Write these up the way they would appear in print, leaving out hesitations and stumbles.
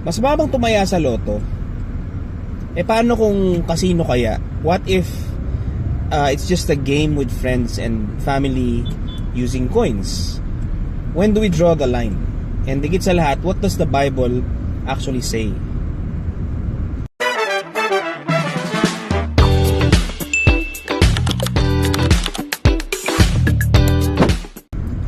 Mas babang tumaya sa loto. Paano kung casino kaya? What if it's just a game with friends and family using coins? When do we draw the line? And higit sa lahat, what does the Bible actually say?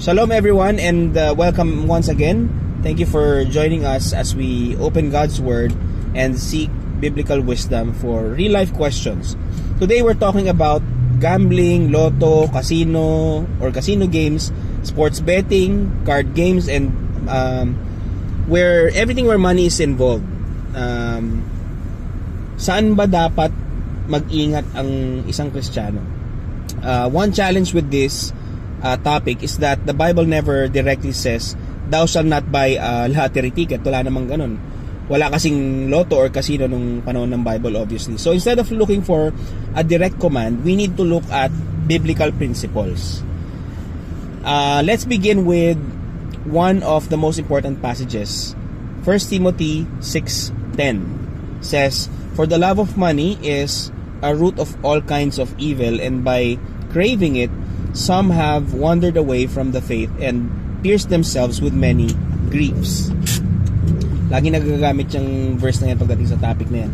Shalom everyone, and welcome once again. Thank you for joining us as we open God's Word and seek biblical wisdom for real life questions. Today we're talking about gambling, lotto, casino or casino games, sports betting, card games, and everything where money is involved. Saan ba dapat mag-ingat ang isang Kristiyano? One challenge with this topic is that the Bible never directly says thou shall not buy a lottery ticket. Wala namang ganun. Wala kasing lotto or casino nung panahon ng Bible, obviously. So instead of looking for a direct command, we need to look at biblical principles. Let's begin with one of the most important passages. 1 Timothy 6:10 says, "For the love of money is a root of all kinds of evil, and by craving it, some have wandered away from the faith and pierced themselves with many griefs." Lagi nagagamit yung verse na yan pagdating sa topic na yan.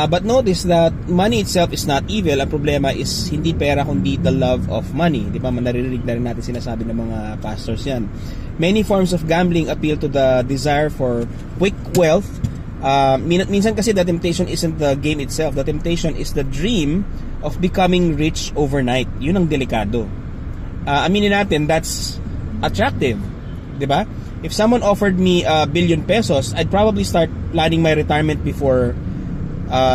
But notice that money itself is not evil. Ang problema is hindi pera kundi the love of money. Di ba? Naririnig na rin natin sinasabi ng mga pastors yan. Many forms of gambling appeal to the desire for quick wealth. Minsan kasi the temptation isn't the game itself. The temptation is the dream of becoming rich overnight. Yun ang delikado. Aminin natin, that's attractive. Diba? If someone offered me $1 billion pesos, I'd probably start planning my retirement before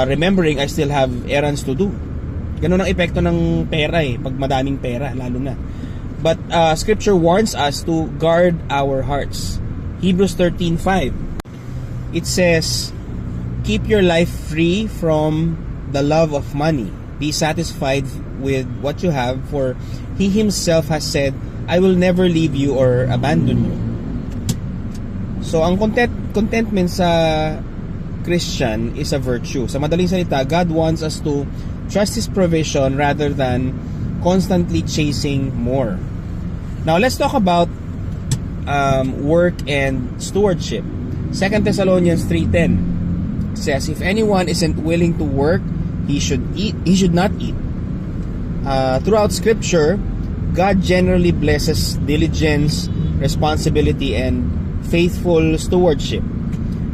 remembering I still have errands to do. Ganun ang epekto ng pera pag madaming pera, lalo na. But Scripture warns us to guard our hearts. Hebrews 13:5. It says, "Keep your life free from the love of money. Be satisfied with what you have, for He Himself has said, I will never leave you or abandon you." So, ang contentment sa Christian is a virtue. Sa madaling salita, God wants us to trust His provision rather than constantly chasing more. Now, let's talk about work and stewardship. 2 Thessalonians 3:10 says, "If anyone isn't willing to work, he should not eat." Throughout Scripture, God generally blesses diligence, responsibility, and faithful stewardship.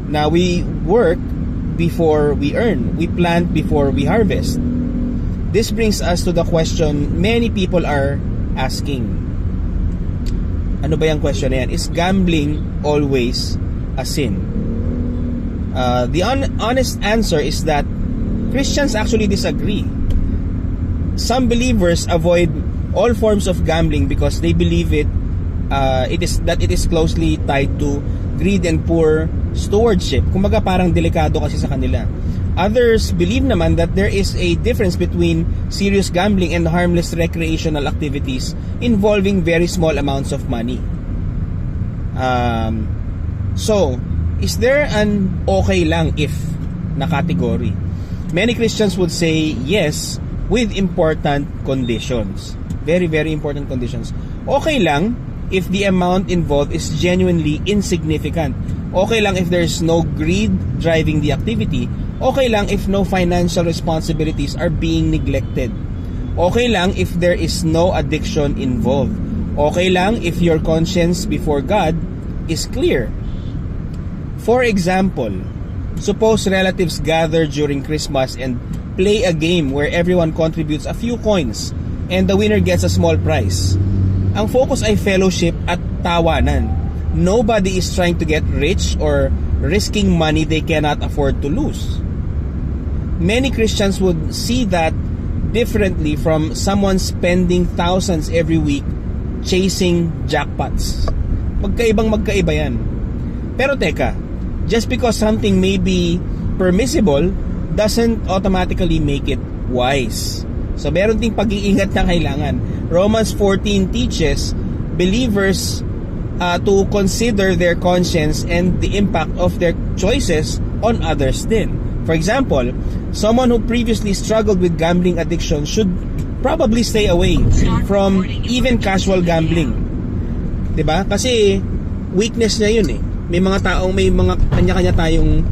Now, we work before we earn. We plant before we harvest. This brings us to the question many people are asking. Ano ba yung question na yan? Is gambling always a sin? The honest answer is that Christians actually disagree. Some believers avoid all forms of gambling because they believe it is closely tied to greed and poor stewardship. Kumbaga parang delikado kasi sa kanila. Others believe naman that there is a difference between serious gambling and harmless recreational activities involving very small amounts of money. So, is there an okay lang if na category? Many Christians would say yes, with important conditions. Very, very important conditions. Okay lang if the amount involved is genuinely insignificant. Okay lang if there's no greed driving the activity. Okay lang if no financial responsibilities are being neglected. Okay lang if there is no addiction involved. Okay lang if your conscience before God is clear. For example, suppose relatives gather during Christmas and play a game where everyone contributes a few coins and the winner gets a small prize. Ang focus ay fellowship at tawanan. Nobody is trying to get rich or risking money they cannot afford to lose. Many Christians would see that differently from someone spending thousands every week chasing jackpots. Magkaiba yan. Pero teka, just because something may be permissible doesn't automatically make it wise. So meron ding pag-iingat na kailangan. Romans 14 teaches believers to consider their conscience and the impact of their choices on others din. For example, someone who previously struggled with gambling addiction should probably stay away from even casual gambling. 'Di ba? Kasi weakness niya 'yun eh. May mga kanya-kanya tayong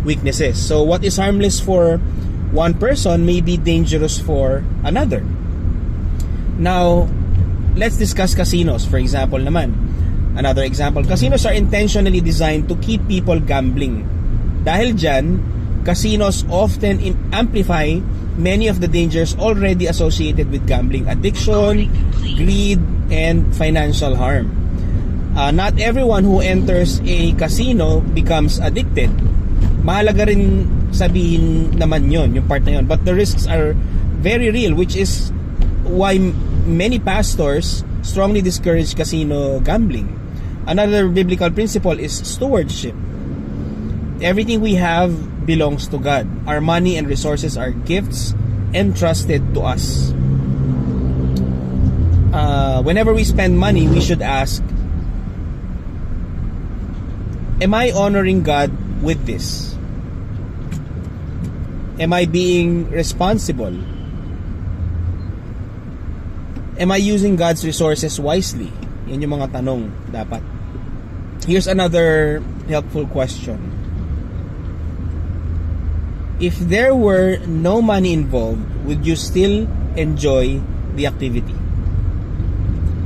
weaknesses. So what is harmless for one person may be dangerous for another. Now, let's discuss casinos, for example naman. Another example, casinos are intentionally designed to keep people gambling. Dahil dyan, casinos often amplify many of the dangers already associated with gambling: addiction, greed, and financial harm. Not everyone who enters a casino becomes addicted. Mahalaga rin sabihin naman yon, yung part na yon. But the risks are very real, which is why many pastors strongly discourage casino gambling. Another biblical principle is stewardship. Everything we have belongs to God. Our money and resources are gifts entrusted to us. Whenever we spend money, we should ask, am I honoring God with this? Am I being responsible? Am I using God's resources wisely? Yan yung mga tanong dapat. Here's another helpful question. If there were no money involved, would you still enjoy the activity?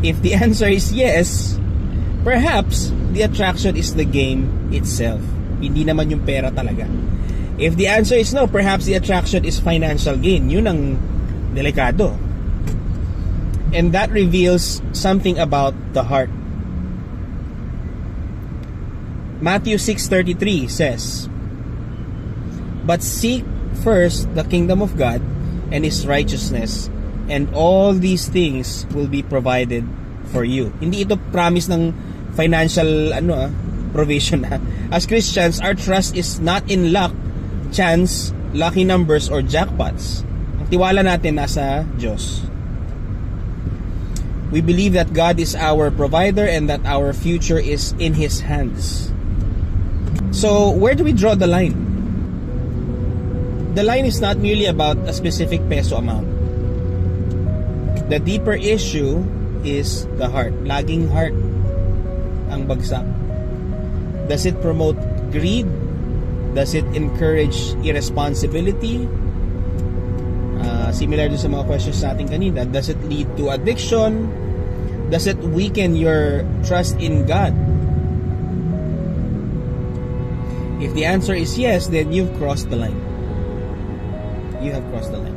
If the answer is yes, perhaps the attraction is the game itself. Hindi naman yung pera talaga. If the answer is no, perhaps the attraction is financial gain. Yun ang delikado. And that reveals something about the heart. Matthew 6:33 says, "But seek first the kingdom of God and His righteousness, and all these things will be provided for you." Hindi ito promise ng financial provision. As Christians, our trust is not in luck, chance, lucky numbers, or jackpots. Ang tiwala natin nasa Diyos. We believe that God is our provider and that our future is in His hands. So, where do we draw the line? The line is not merely about a specific peso amount. The deeper issue is the heart. Laging heart ang bagsak. Does it promote greed? Does it encourage irresponsibility? Similar to sa mga questions natin kanina, does it lead to addiction? Does it weaken your trust in God? If the answer is yes, then you've crossed the line. You have crossed the line.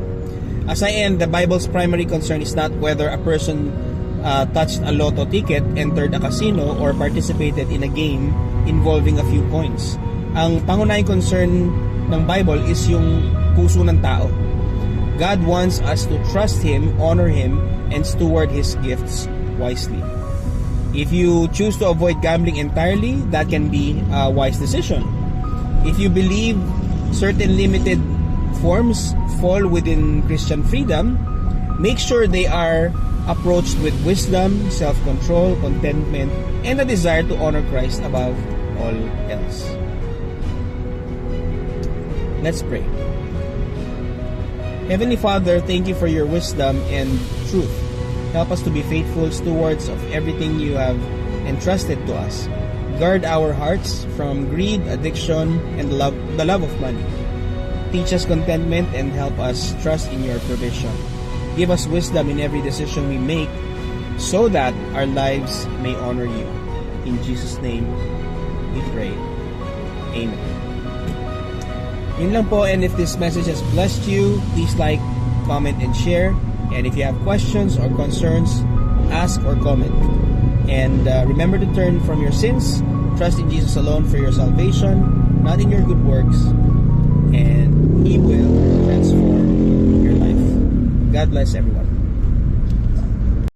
As I end, the Bible's primary concern is not whether a person touched a lotto ticket, entered a casino, or participated in a game involving a few coins. Ang pangunahing concern ng Bible is yung puso ng tao. God wants us to trust Him, honor Him, and steward His gifts wisely. If you choose to avoid gambling entirely, that can be a wise decision. If you believe certain limited forms fall within Christian freedom, make sure they are approached with wisdom, self-control, contentment, and a desire to honor Christ above all else. Let's pray. Heavenly Father, thank you for your wisdom and truth. Help us to be faithful stewards of everything you have entrusted to us. Guard our hearts from greed, addiction, and the love of money. Teach us contentment and help us trust in your provision. Give us wisdom in every decision we make so that our lives may honor you. In Jesus' name, we pray. Amen. Yun lang po, and if this message has blessed you, please like, comment, and share. And if you have questions or concerns, ask or comment. And remember to turn from your sins, trust in Jesus alone for your salvation, not in your good works, and He will transform your life. God bless everyone.